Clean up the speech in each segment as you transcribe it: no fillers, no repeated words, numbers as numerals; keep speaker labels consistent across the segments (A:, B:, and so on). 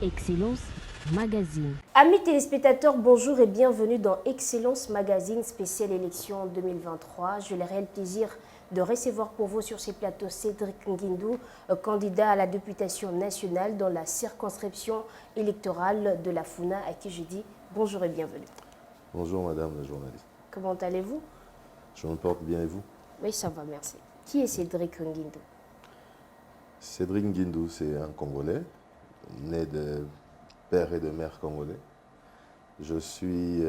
A: Excellence Magazine.
B: Amis téléspectateurs, bonjour et bienvenue dans Excellence Magazine spéciale élection 2023. J'ai le réel plaisir de recevoir pour vous sur ces plateaux Cédric Nguindou, candidat à la députation nationale dans la circonscription électorale de la Funa, à qui je dis bonjour et bienvenue.
C: Bonjour madame la journaliste.
B: Comment allez-vous?
C: Je me porte bien et vous?
B: Oui, ça va, merci. Qui est Cédric Nguindou?
C: Cédric Nguindou, c'est un Congolais, né de père et de mère congolais. Je suis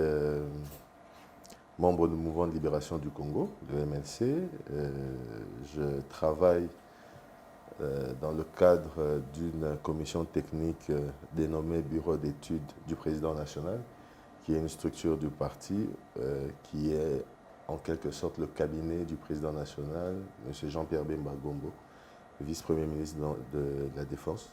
C: membre du mouvement de libération du Congo, le MLC. Je travaille dans le cadre d'une commission technique dénommée Bureau d'études du président national, qui est une structure du parti qui est en quelque sorte le cabinet du président national, M. Jean-Pierre Bemba Gombo, vice-premier ministre de la Défense.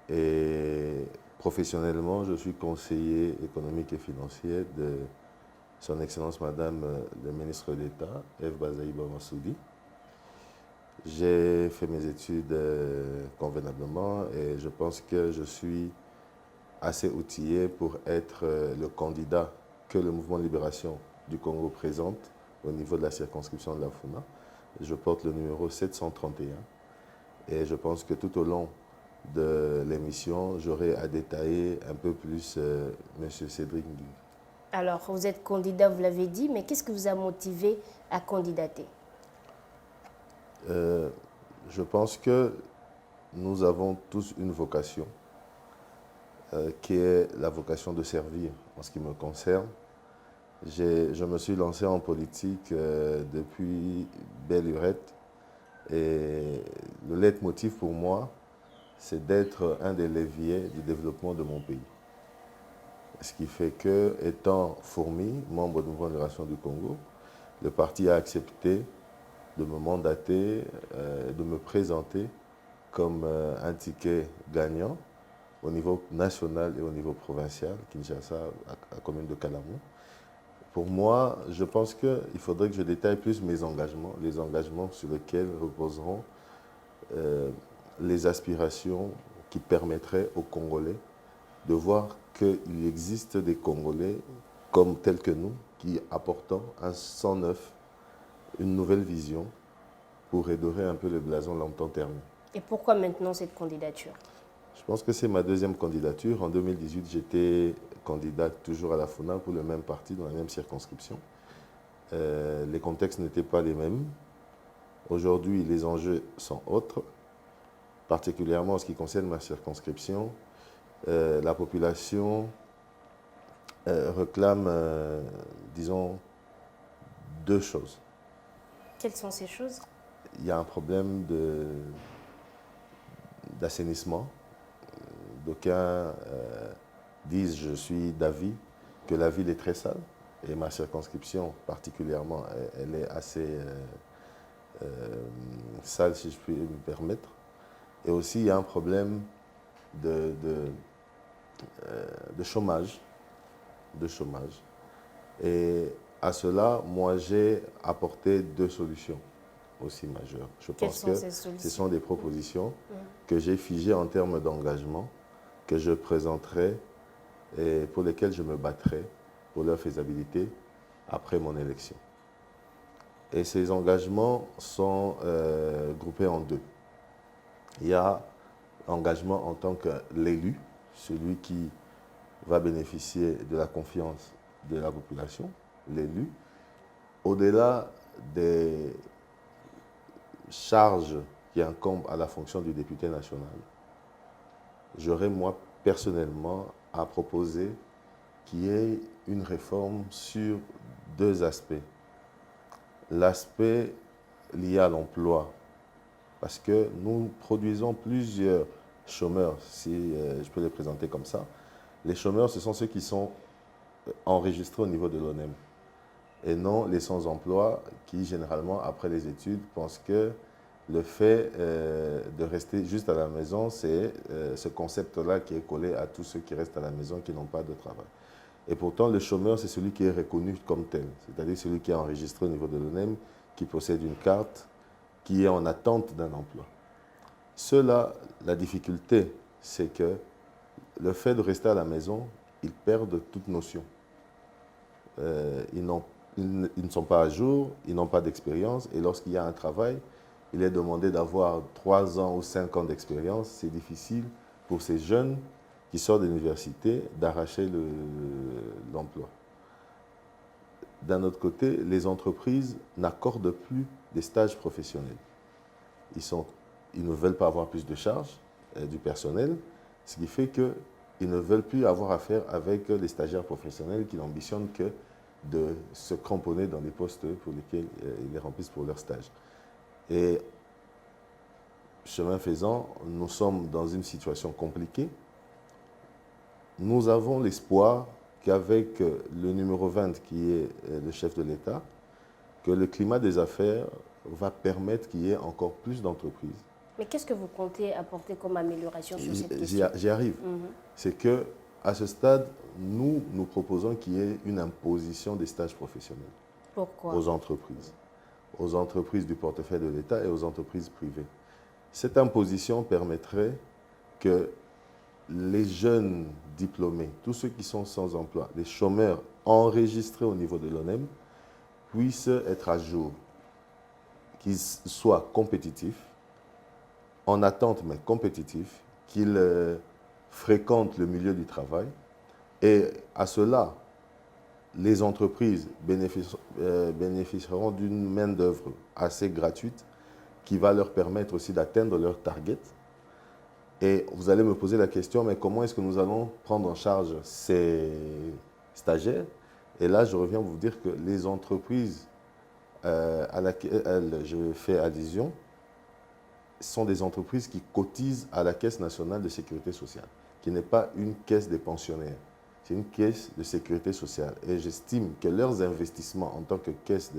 C: Et professionnellement, je suis conseiller économique et financier de son Excellence Madame le ministre d'État, Eve Bazaïba Massoudi. J'ai fait mes études convenablement et je pense que je suis assez outillé pour être le candidat que le mouvement de libération du Congo présente au niveau de la circonscription de la Funa. Je porte le numéro 731 et je pense que tout au long de l'émission, j'aurai à détailler un peu plus M. Cédric Nguindou.
B: Alors, vous êtes candidat, vous l'avez dit, mais qu'est-ce que vous a motivé à candidater?
C: Je pense que nous avons tous une vocation qui est la vocation de servir en ce qui me concerne. Je me suis lancé en politique depuis belle lurette et le leitmotiv pour moi, c'est d'être un des leviers du développement de mon pays. Ce qui fait que, étant fourmi, membre du mouvement de libération du Congo, le parti a accepté de me mandater, de me présenter comme un ticket gagnant au niveau national et au niveau provincial, Kinshasa, à la commune de Kalamou. Pour moi, je pense qu'il faudrait que je détaille plus mes engagements, les engagements sur lesquels reposeront les aspirations qui permettraient aux Congolais de voir qu'il existe des Congolais comme tels que nous, qui apportons un sang neuf, une nouvelle vision pour redorer un peu le blason longtemps terminé.
B: Et pourquoi maintenant cette candidature?
C: Je pense que c'est ma deuxième candidature. En 2018, j'étais candidat toujours à la FUNA pour le même parti, dans la même circonscription. Les contextes n'étaient pas les mêmes. Aujourd'hui, les enjeux sont autres, particulièrement en ce qui concerne ma circonscription. La population réclame, disons, deux choses.
B: Quelles sont ces choses?
C: Il y a un problème d'assainissement. D'aucuns disent, je suis d'avis, que la ville est très sale. Et ma circonscription, particulièrement, elle est assez sale, si je puis me permettre. Et aussi, il y a un problème de chômage. Et à cela, moi, j'ai apporté deux solutions aussi majeures. Je pense que ce sont des propositions que j'ai figées en termes d'engagement, que je présenterai et pour lesquelles je me battrai pour leur faisabilité après mon élection. Et ces engagements sont groupés en deux. Il y a l'engagement en tant que l'élu, celui qui va bénéficier de la confiance de la population, l'élu, au-delà des charges qui incombent à la fonction du député national. J'aurais, moi, personnellement, à proposer qu'il y ait une réforme sur deux aspects. L'aspect lié à l'emploi, parce que nous produisons plusieurs chômeurs, si je peux les présenter comme ça. Les chômeurs, ce sont ceux qui sont enregistrés au niveau de l'ONEM et non les sans-emploi qui, généralement, après les études, pensent que le fait de rester juste à la maison, c'est ce concept-là qui est collé à tous ceux qui restent à la maison, qui n'ont pas de travail. Et pourtant, le chômeur, c'est celui qui est reconnu comme tel, c'est-à-dire celui qui est enregistré au niveau de l'ONEM, qui possède une carte, qui est en attente d'un emploi. Cela, la difficulté, c'est que le fait de rester à la maison, ils perdent toute notion. Ils ne sont pas à jour, ils n'ont pas d'expérience, et lorsqu'il y a un travail, il est demandé d'avoir 3 ans ou 5 ans d'expérience. C'est difficile pour ces jeunes qui sortent de l'université d'arracher l'emploi. D'un autre côté, les entreprises n'accordent plus des stages professionnels. Ils ne veulent pas avoir plus de charges du personnel, ce qui fait qu'ils ne veulent plus avoir affaire avec les stagiaires professionnels qui n'ambitionnent que de se cramponner dans les postes pour lesquels ils les remplissent pour leur stage. Et chemin faisant, nous sommes dans une situation compliquée. Nous avons l'espoir qu'avec le numéro 20 qui est le chef de l'État, que le climat des affaires va permettre qu'il y ait encore plus d'entreprises.
B: Mais qu'est-ce que vous comptez apporter comme amélioration sur cette question?
C: J'y arrive. C'est que à ce stade, nous proposons qu'il y ait une imposition des stages professionnels.
B: Pourquoi?
C: Aux entreprises du portefeuille de l'État et aux entreprises privées. Cette imposition permettrait que les jeunes diplômés, tous ceux qui sont sans emploi, les chômeurs enregistrés au niveau de l'ONEM, puissent être à jour, qu'ils soient compétitifs, en attente mais compétitifs, qu'ils fréquentent le milieu du travail. Et à cela, les entreprises bénéficieront d'une main-d'œuvre assez gratuite qui va leur permettre aussi d'atteindre leur target. Et vous allez me poser la question, mais comment est-ce que nous allons prendre en charge ces stagiaires? Et là, je reviens vous dire que les entreprises à laquelle je fais allusion sont des entreprises qui cotisent à la Caisse nationale de sécurité sociale, qui n'est pas une caisse des pensionnaires, c'est une caisse de sécurité sociale. Et j'estime que leurs investissements en tant que caisse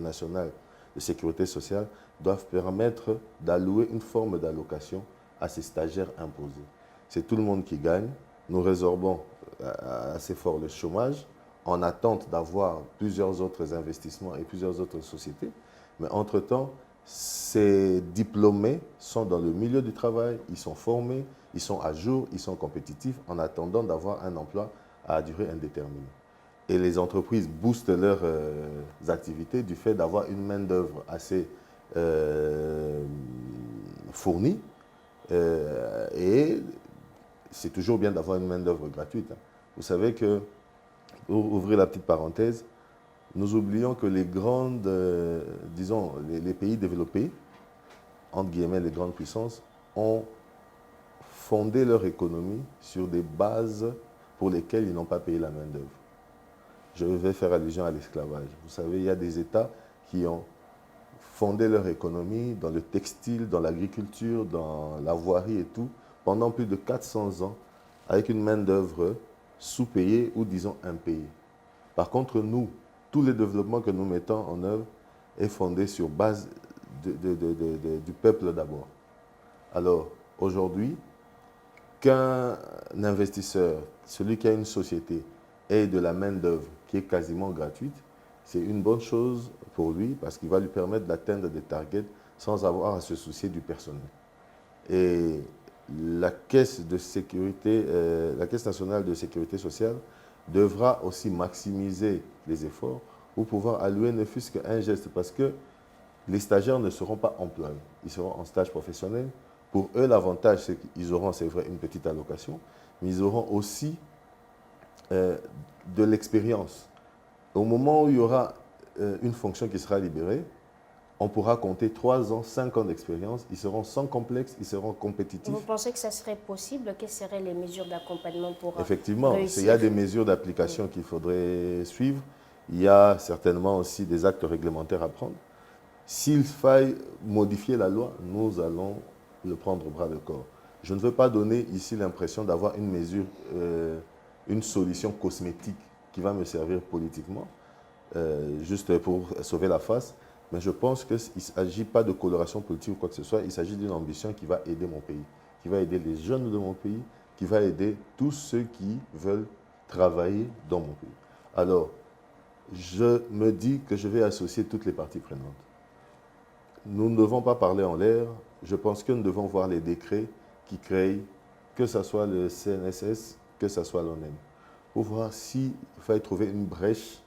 C: nationale de sécurité sociale doivent permettre d'allouer une forme d'allocation à ces stagiaires imposés. C'est tout le monde qui gagne. Nous résorbons assez fort le chômage en attente d'avoir plusieurs autres investissements et plusieurs autres sociétés. Mais entre-temps, ces diplômés sont dans le milieu du travail, ils sont formés, ils sont à jour, ils sont compétitifs en attendant d'avoir un emploi à durée indéterminée. Et les entreprises boostent leurs activités du fait d'avoir une main-d'œuvre assez fournie. Et c'est toujours bien d'avoir une main-d'œuvre gratuite. Vous savez que, pour ouvrir la petite parenthèse, nous oublions que les grandes, disons, les pays développés, entre guillemets les grandes puissances, ont fondé leur économie sur des bases pour lesquelles ils n'ont pas payé la main-d'œuvre. Je vais faire allusion à l'esclavage. Vous savez, il y a des États qui ont fondé leur économie dans le textile, dans l'agriculture, dans la voirie et tout, pendant plus de 400 ans, avec une main-d'œuvre sous-payée ou disons impayée. Par contre, nous, tous les développements que nous mettons en œuvre est fondé sur base du peuple d'abord. Alors, aujourd'hui, qu'un investisseur, celui qui a une société, ait de la main-d'œuvre qui est quasiment gratuite, c'est une bonne chose pour lui parce qu'il va lui permettre d'atteindre des targets sans avoir à se soucier du personnel. Et la Caisse nationale de sécurité sociale devra aussi maximiser les efforts pour pouvoir allouer ne fût-ce qu'un geste parce que les stagiaires ne seront pas employés, ils seront en stage professionnel. Pour eux, l'avantage, c'est qu'ils auront, c'est vrai, une petite allocation, mais ils auront aussi de l'expérience. Au moment où il y aura une fonction qui sera libérée, on pourra compter 3 ans, 5 ans d'expérience, ils seront sans complexe, ils seront compétitifs.
B: Vous pensez que ça serait possible? Quelles seraient les mesures d'accompagnement pour
C: Effectivement,
B: réussir?
C: il y a des mesures d'application qu'il faudrait suivre. Il y a certainement aussi des actes réglementaires à prendre. S'il faille modifier la loi, nous allons le prendre au bras le corps. Je ne veux pas donner ici l'impression d'avoir une mesure, une solution cosmétique qui va me servir politiquement, juste pour sauver la face. Mais je pense qu'il ne s'agit pas de coloration politique ou quoi que ce soit, il s'agit d'une ambition qui va aider mon pays, qui va aider les jeunes de mon pays, qui va aider tous ceux qui veulent travailler dans mon pays. Alors, je me dis que je vais associer toutes les parties prenantes. Nous ne devons pas parler en l'air. Je pense que nous devons voir les décrets qui créent que ce soit le CNSS, que ce soit l'ONEM, pour voir s'il fallait trouver une brèche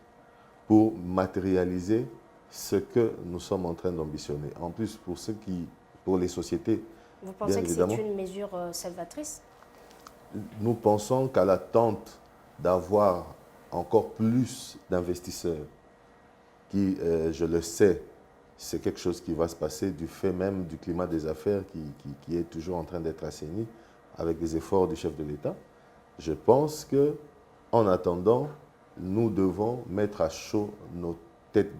C: pour matérialiser ce que nous sommes en train d'ambitionner. En plus, pour les sociétés,
B: Vous
C: bien
B: pensez que c'est
C: évidemment,
B: une mesure salvatrice?
C: nous pensons qu'à l'attente d'avoir encore plus d'investisseurs, qui, je le sais, c'est quelque chose qui va se passer du fait même du climat des affaires qui est toujours en train d'être assaini avec des efforts du chef de l'État. Je pense que, en attendant, nous devons mettre à chaud nos têtes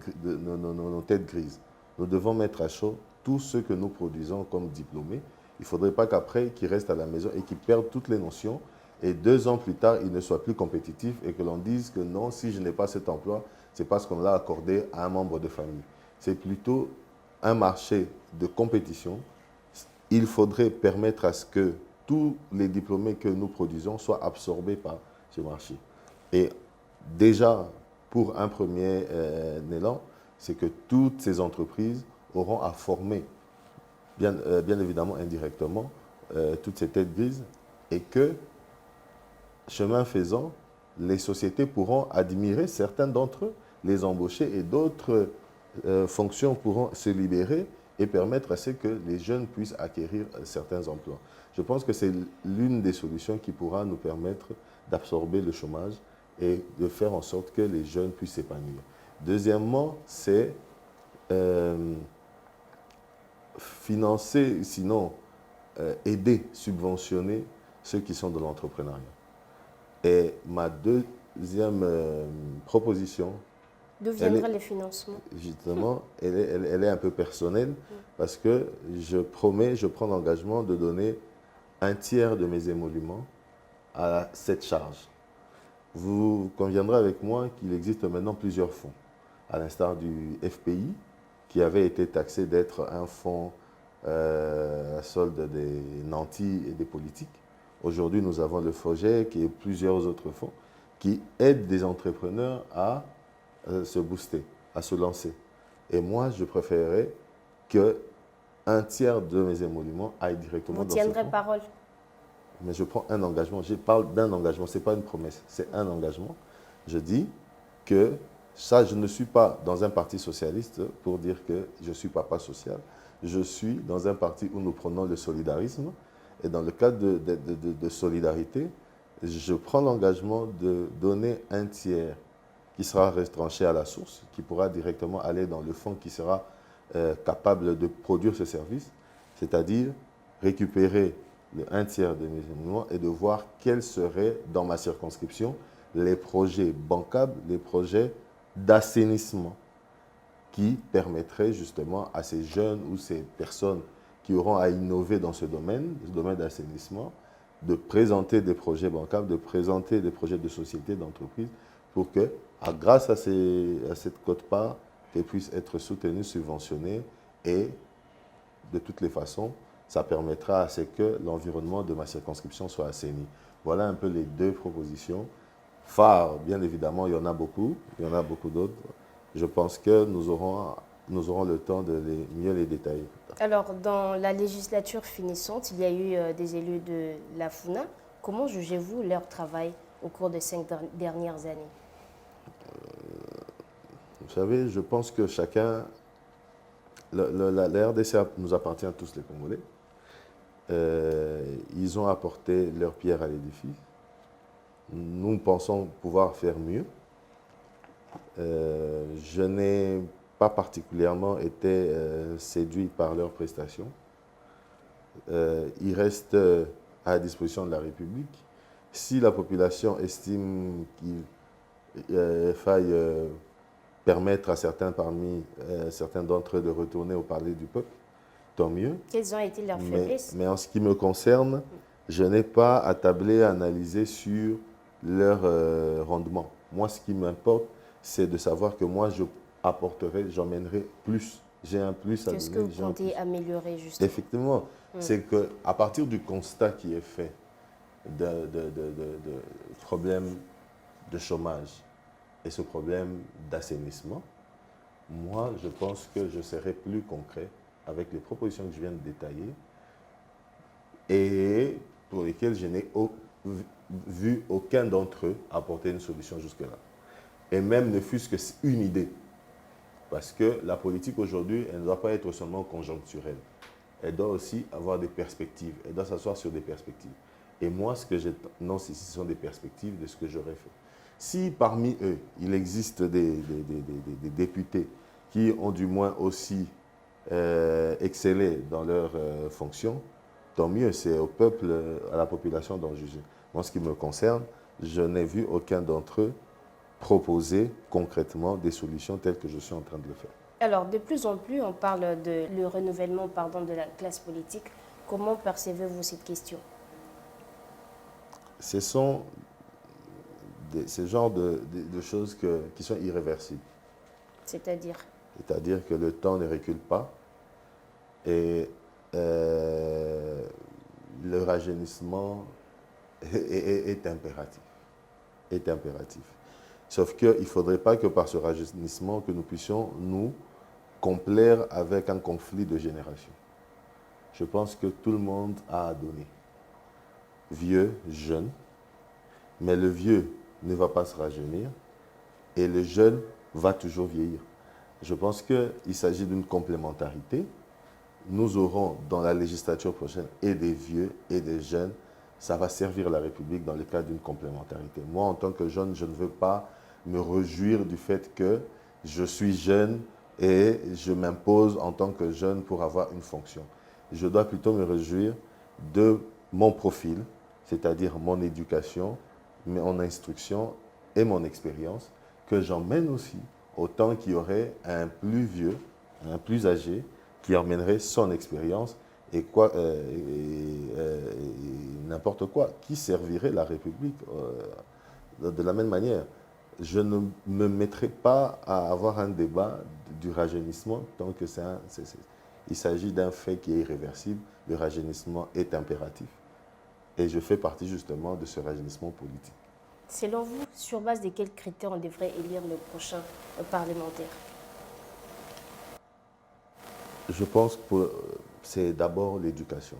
C: grises. Nous devons mettre à chaud tout ce que nous produisons comme diplômés. Il ne faudrait pas qu'après, qu'ils restent à la maison et qu'ils perdent toutes les notions et 2 ans plus tard, ils ne soient plus compétitifs et que l'on dise que non, si je n'ai pas cet emploi, c'est parce qu'on l'a accordé à un membre de famille. C'est plutôt un marché de compétition. Il faudrait permettre à ce que tous les diplômés que nous produisons soient absorbés par ce marché. Et déjà, pour un premier élan, c'est que toutes ces entreprises auront à former, bien évidemment indirectement, toutes ces têtes grises et que, chemin faisant, les sociétés pourront admirer certains d'entre eux, les embaucher et d'autres fonctions pourront se libérer et permettre à ce que les jeunes puissent acquérir certains emplois. Je pense que c'est l'une des solutions qui pourra nous permettre d'absorber le chômage et de faire en sorte que les jeunes puissent s'épanouir. Deuxièmement, c'est financer, sinon aider, subventionner ceux qui sont de l'entrepreneuriat. Et ma deuxième proposition,
B: D'où viendront les financements?
C: justement, elle est un peu personnelle parce que je prends l'engagement de donner un tiers de mes émoluments à cette charge. Vous conviendrez avec moi qu'il existe maintenant plusieurs fonds, à l'instar du FPI, qui avait été taxé d'être un fonds à solde des nantis et des politiques. Aujourd'hui, nous avons le FOGEC et plusieurs autres fonds qui aident des entrepreneurs à se booster, à se lancer. Et moi, je préférerais qu'un tiers de mes émoluments aille directement dans ce fonds.
B: Vous tiendrez parole?
C: Mais je prends un engagement. Je parle d'un engagement, ce n'est pas une promesse, c'est un engagement. Je dis que ça, je ne suis pas dans un parti socialiste pour dire que je suis papa social. Je suis dans un parti où nous prenons le solidarisme. Et dans le cadre de solidarité, je prends l'engagement de donner un tiers qui sera retranché à la source, qui pourra directement aller dans le fonds qui sera capable de produire ce service, c'est-à-dire récupérer un tiers de mes émoluments et de voir quels seraient dans ma circonscription les projets bancables, les projets d'assainissement qui permettraient justement à ces jeunes ou ces personnes qui auront à innover dans ce domaine d'assainissement, de présenter des projets bancables, de présenter des projets de société, d'entreprise, pour que, grâce à cette quote-part, qu'elles puissent être soutenues, subventionnées, et de toutes les façons, ça permettra à ce que l'environnement de ma circonscription soit assaini. Voilà un peu les 2 propositions. Phares, bien évidemment, il y en a beaucoup d'autres. Je pense que nous aurons le temps de mieux les détailler.
B: Alors, dans la législature finissante, il y a eu des élus de la FUNA. Comment jugez-vous leur travail au cours des 5 dernières années?
C: Vous savez, je pense que chacun... la RDC nous appartient à tous les Congolais. Ils ont apporté leur pierre à l'édifice. Nous pensons pouvoir faire mieux. Je n'ai pas particulièrement été séduit par leurs prestations. Ils restent à la disposition de la République. Si la population estime qu'il faille permettre à certains d'entre eux de retourner au palais du peuple, tant mieux.
B: Quelles ont été leurs faiblesses?
C: Mais en ce qui me concerne, je n'ai pas à tabler, à analyser sur leur rendement. Moi, ce qui m'importe, c'est de savoir que moi, j'emmènerai plus. J'ai un plus à donner.
B: Qu'est-ce que vous comptez améliorer, justement?
C: Effectivement, c'est qu'à partir du constat qui est fait de problème de chômage et ce problème d'assainissement, moi, je pense que je serai plus concret avec les propositions que je viens de détailler et pour lesquels je n'ai vu aucun d'entre eux apporter une solution jusque-là. Et même ne fût-ce qu'une idée. Parce que la politique aujourd'hui, elle ne doit pas être seulement conjoncturelle. Elle doit aussi avoir des perspectives. Elle doit s'asseoir sur des perspectives. Et moi, ce que j'énonce ici, ce sont des perspectives de ce que j'aurais fait. Si parmi eux, il existe des députés qui ont du moins aussi excellé dans leurs fonctions, tant mieux, c'est au peuple, à la population d'en juger. En ce qui me concerne, je n'ai vu aucun d'entre eux proposer concrètement des solutions telles que je suis en train de le faire.
B: Alors, de plus en plus, on parle de le renouvellement de la classe politique. Comment percevez-vous cette question?
C: Ce sont ce genre de choses qui sont irréversibles.
B: C'est-à-dire?
C: C'est-à-dire que le temps ne recule pas et le rajeunissement est impératif. Est impératif. Sauf qu'il ne faudrait pas que par ce rajeunissement que nous puissions nous complaire avec un conflit de génération. Je pense que tout le monde a à donner. Vieux, jeune, mais le vieux ne va pas se rajeunir et le jeune va toujours vieillir. Je pense qu'il s'agit d'une complémentarité. Nous aurons dans la législature prochaine et des vieux et des jeunes. Ça va servir la République dans le cadre d'une complémentarité. Moi, en tant que jeune, je ne veux pas me réjouir du fait que je suis jeune et je m'impose en tant que jeune pour avoir une fonction. Je dois plutôt me réjouir de mon profil, c'est-à-dire mon éducation, mon instruction et mon expérience, que j'emmène aussi autant qu'il y aurait un plus vieux, un plus âgé, qui emmènerait son expérience et n'importe quoi, qui servirait la République de la même manière. Je ne me mettrai pas à avoir un débat du rajeunissement tant que il s'agit d'un fait qui est irréversible. Le rajeunissement est impératif. Et je fais partie justement de ce rajeunissement politique.
B: Selon vous, sur base de quels critères on devrait élire le prochain parlementaire?
C: Je pense que c'est d'abord l'éducation.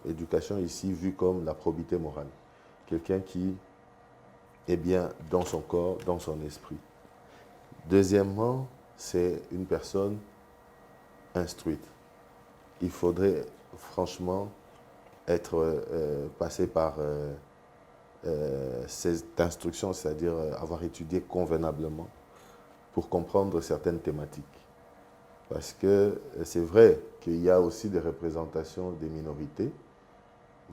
C: L'éducation ici vue comme la probité morale. Quelqu'un qui est bien dans son corps, dans son esprit. Deuxièmement, c'est une personne instruite. Il faudrait franchement être passé par cette instruction, c'est-à-dire avoir étudié convenablement pour comprendre certaines thématiques. Parce que c'est vrai qu'il y a aussi des représentations des minorités,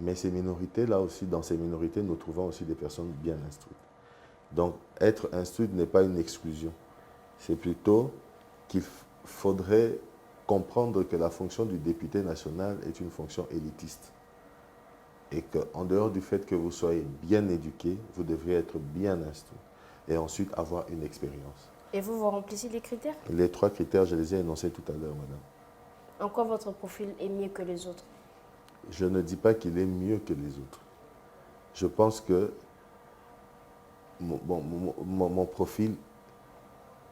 C: mais ces minorités-là aussi, dans ces minorités, nous trouvons aussi des personnes bien instruites. Donc, être instruite n'est pas une exclusion. C'est plutôt qu'il faudrait comprendre que la fonction du député national est une fonction élitiste. Et qu'en dehors du fait que vous soyez bien éduqué, vous devriez être bien instruit. Et ensuite avoir une expérience.
B: Et vous, vous remplissez les critères?
C: Les 3 critères, je les ai énoncés tout à l'heure, madame.
B: En quoi votre profil est mieux que les autres?
C: Je ne dis pas qu'il est mieux que les autres. Je pense que mon profil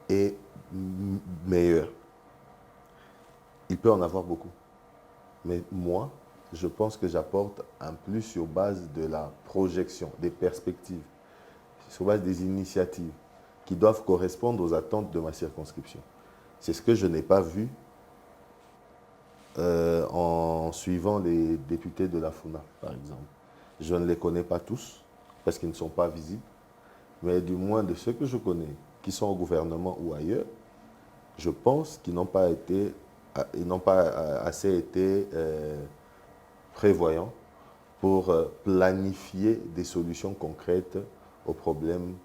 C: est meilleur. Il peut en avoir beaucoup. Mais moi, je pense que j'apporte un plus sur base de la projection, des perspectives, sur base des initiatives qui doivent correspondre aux attentes de ma circonscription. C'est ce que je n'ai pas vu en suivant les députés de la FUNA, par exemple. Je ne les connais pas tous, parce qu'ils ne sont pas visibles, mais du moins de ceux que je connais, qui sont au gouvernement ou ailleurs, je pense qu'ils n'ont pas assez été prévoyants pour planifier des solutions concrètes aux problèmes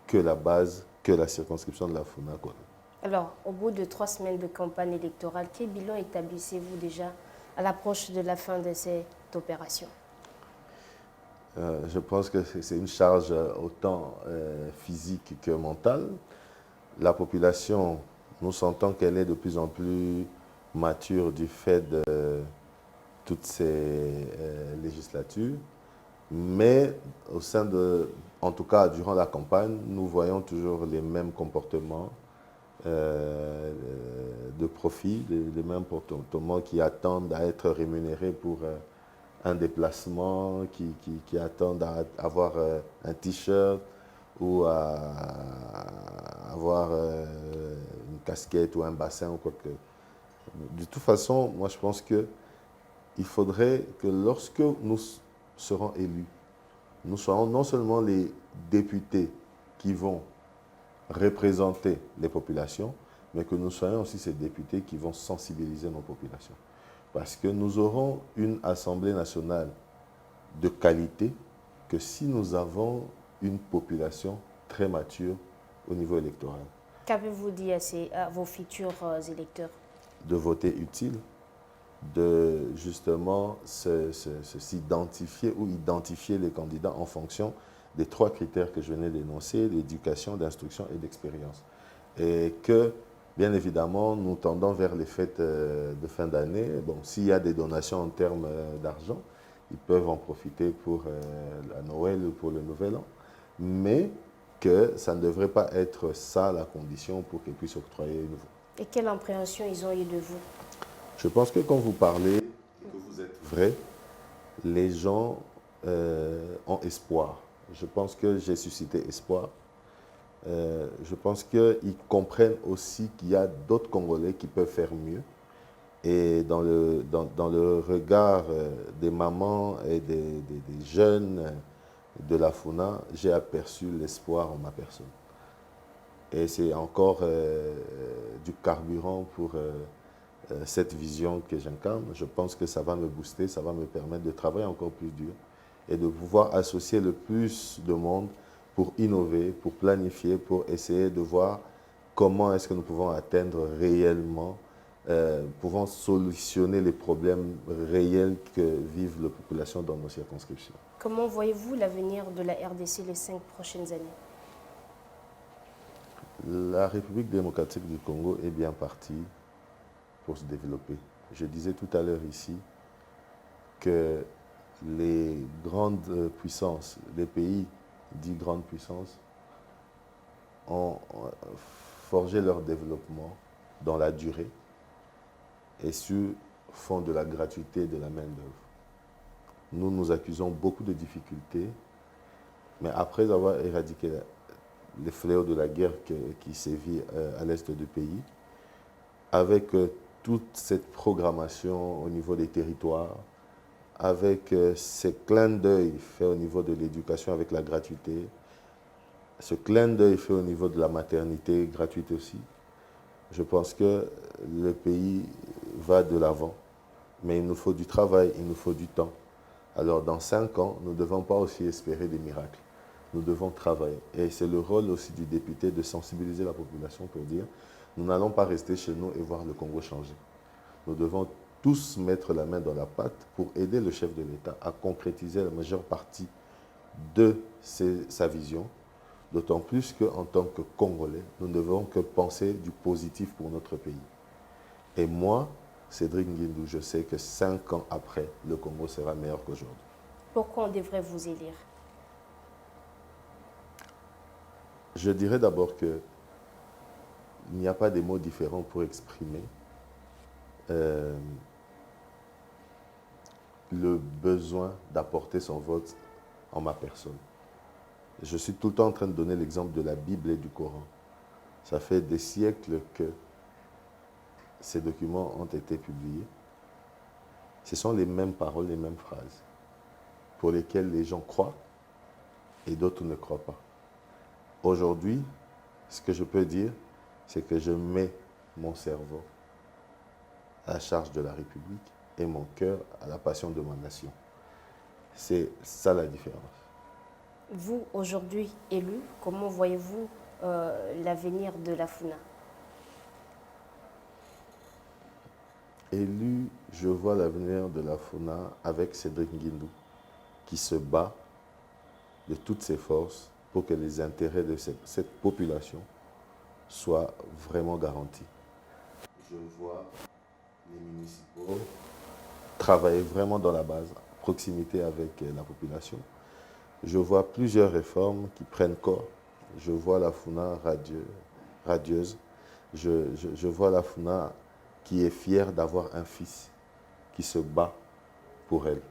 C: que la circonscription de la FUNA connaît.
B: Alors, au bout de 3 semaines de campagne électorale, quel bilan établissez-vous déjà à l'approche de la fin de cette opération?
C: Je pense que c'est une charge autant physique que mentale. La population, nous sentons qu'elle est de plus en plus mature du fait de toutes ces législatures. Mais au sein en tout cas durant la campagne, nous voyons toujours les mêmes comportements de profit, les mêmes comportements qui attendent à être rémunérés pour un déplacement, qui attendent à avoir un t-shirt ou à avoir une casquette ou un bassin ou quoi que. De toute façon, moi je pense qu'il faudrait que lorsque nous serons élus, nous soyons non seulement les députés qui vont représenter les populations, mais que nous soyons aussi ces députés qui vont sensibiliser nos populations. Parce que nous aurons une Assemblée nationale de qualité que si nous avons une population très mature au niveau électoral.
B: Qu'avez-vous dit à vos futurs électeurs?
C: De voter utile, de justement s'identifier ou identifier les candidats en fonction des 3 critères que je venais d'énoncer, l'éducation, d'instruction et d'expérience. Et que, bien évidemment, nous tendons vers les fêtes de fin d'année. Bon, s'il y a des donations en termes d'argent, ils peuvent en profiter pour la Noël ou pour le Nouvel An. Mais que ça ne devrait pas être ça la condition pour qu'ils puissent octroyer une voix.
B: Et quelle appréhension ils ont eu de vous?
C: Je pense que quand vous parlez et que vous êtes vrai, les gens ont espoir. Je pense que j'ai suscité espoir. Je pense qu'ils comprennent aussi qu'il y a d'autres Congolais qui peuvent faire mieux. Et dans le regard des mamans et des jeunes de la FUNA, j'ai aperçu l'espoir en ma personne. Et c'est encore du carburant pour cette vision que j'incarne. Je pense que ça va me booster, ça va me permettre de travailler encore plus dur et de pouvoir associer le plus de monde pour innover, pour planifier, pour essayer de voir comment est-ce que nous pouvons atteindre réellement, pouvons solutionner les problèmes réels que vivent les populations dans nos circonscriptions.
B: Comment voyez-vous l'avenir de la RDC les 5 prochaines années?
C: La République démocratique du Congo est bien partie pour se développer. Je disais tout à l'heure ici que les grandes puissances, les pays dits grandes puissances, ont forgé leur développement dans la durée et font de la gratuité et de la main-d'œuvre. Nous nous accusons beaucoup de difficultés, mais après avoir éradiqué les fléaux de la guerre qui sévit à l'est du pays, avec toute cette programmation au niveau des territoires, avec ces clins d'œil faits au niveau de l'éducation avec la gratuité, ce clin d'œil fait au niveau de la maternité gratuite aussi, je pense que le pays va de l'avant. Mais il nous faut du travail, il nous faut du temps. Alors dans 5 ans, nous ne devons pas aussi espérer des miracles. Nous devons travailler. Et c'est le rôle aussi du député de sensibiliser la population pour dire nous n'allons pas rester chez nous et voir le Congo changer. Nous devons tous mettre la main dans la pâte pour aider le chef de l'État à concrétiser la majeure partie de sa vision, d'autant plus qu'en tant que Congolais, nous ne devons que penser du positif pour notre pays. Et moi, Cédric Nguindou, je sais que 5 ans après, le Congo sera meilleur qu'aujourd'hui.
B: Pourquoi on devrait vous élire?
C: Je dirais d'abord qu'il n'y a pas de mots différents pour exprimer le besoin d'apporter son vote en ma personne. Je suis tout le temps en train de donner l'exemple de la Bible et du Coran. Ça fait des siècles que ces documents ont été publiés. Ce sont les mêmes paroles, les mêmes phrases, pour lesquelles les gens croient et d'autres ne croient pas. Aujourd'hui, ce que je peux dire, c'est que je mets mon cerveau à la charge de la République et mon cœur à la passion de ma nation. C'est ça la différence.
B: Vous, aujourd'hui élu, comment voyez-vous l'avenir de la FUNA?
C: Élu, je vois l'avenir de la FUNA avec Cédric Nguindou, qui se bat de toutes ses forces pour que les intérêts de cette population soient vraiment garantis. Je vois les municipaux travailler vraiment dans la base, à proximité avec la population. Je vois plusieurs réformes qui prennent corps. Je vois la FUNA radieuse. Je vois la FUNA qui est fière d'avoir un fils qui se bat pour elle.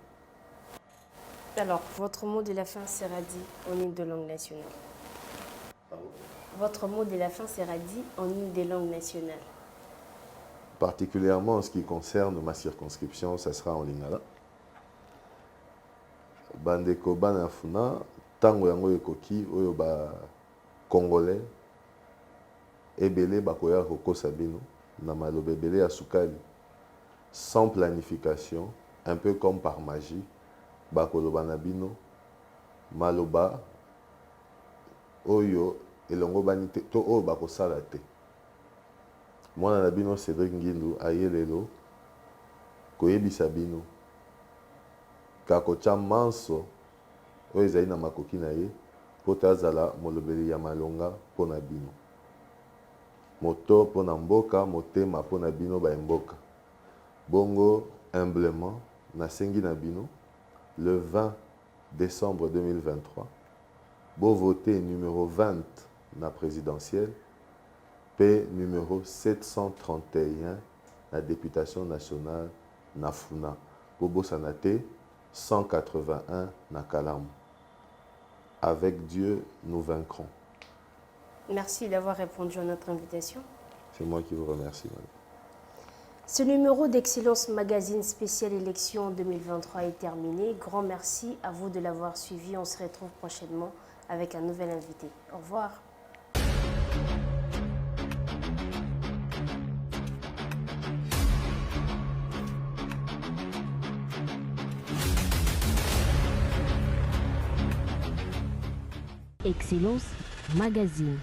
B: Alors, votre mot de la fin sera dit en une des langues nationales. Votre mot de la fin sera dit en une des langues nationales.
C: Particulièrement en ce qui concerne ma circonscription, ça sera en lingala. Bandeko banafuna tango yango ekoki oyo ba congolais ebele bakoya kokosa bino na maloba ebele ya sukali sans planification, un peu comme par magie, bakoloba na bino maloba oyo elongo bani te to oyo bakosala te. Mwana na bino Cédric Ngindu ayelelo koyebisa bino kakotya manso oyo ezali na makoki na ye mpo te azala molobeli ya malonga mpo na bino, moto mpo na mboka, motema mpo na bino baemboka. Bongo humblement nasengi na bino le 20 décembre 2023 bo voté numéro 20 na présidentielle P numéro 731 la députation nationale na Funa. Bobo Sanate 181 na Kalam. Avec Dieu, nous vaincrons.
B: Merci d'avoir répondu à notre invitation.
C: C'est moi qui vous remercie, madame.
B: Ce numéro d'Excellence Magazine spécial élection 2023 est terminé. Grand merci à vous de l'avoir suivi. On se retrouve prochainement avec un nouvel invité. Au revoir.
A: Excellence Magazine.